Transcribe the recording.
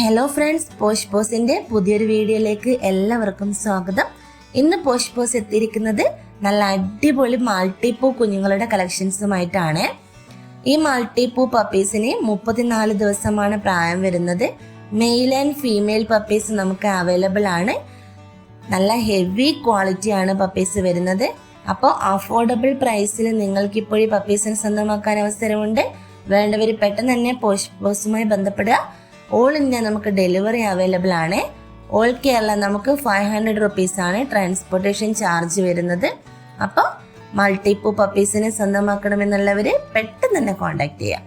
Hello friends, posh പോസിന്റെ പുതിയൊരു വീഡിയോയിലേക്ക് എല്ലാവർക്കും സ്വാഗതം. ഇന്ന് പോഷ് പോസ് എത്തിയിരിക്കുന്നത് നല്ല അടിപൊളി മാൾട്ടിപ്പൂ കുഞ്ഞുങ്ങളുടെ കളക്ഷൻസുമായിട്ടാണ്. ഈ മാൾട്ടിപ്പൂ പപ്പീസിന് 34 ദിവസമാണ് പ്രായം വരുന്നത്. മെയിൽ ആൻഡ് ഫീമെയിൽ പപ്പീസ് നമുക്ക് അവൈലബിൾ ആണ്. നല്ല ഹെവി ക്വാളിറ്റിയാണ് പപ്പീസ് വരുന്നത്. അപ്പോൾ അഫോർഡബിൾ പ്രൈസിൽ നിങ്ങൾക്ക് ഇപ്പോൾ ഈ പപ്പീസിനെ സ്വന്തമാക്കാൻ അവസരമുണ്ട്. വേണ്ടവർ പെട്ടെന്ന് തന്നെ പോഷ് പോസുമായി ബന്ധപ്പെടുക. ഓൾ ഇന്ത്യ നമുക്ക് ഡെലിവറി അവൈലബിൾ ആണ്. ഓൾ കേരള നമുക്ക് 500 റുപ്പീസാണ് ട്രാൻസ്പോർട്ടേഷൻ ചാർജ് വരുന്നത്. അപ്പോൾ മൾട്ടിപ്പൂ പപ്പീസിനെ സ്വന്തമാക്കണമെന്നുള്ളവർ പെട്ടെന്ന് തന്നെ കോൺടാക്ട് ചെയ്യാം.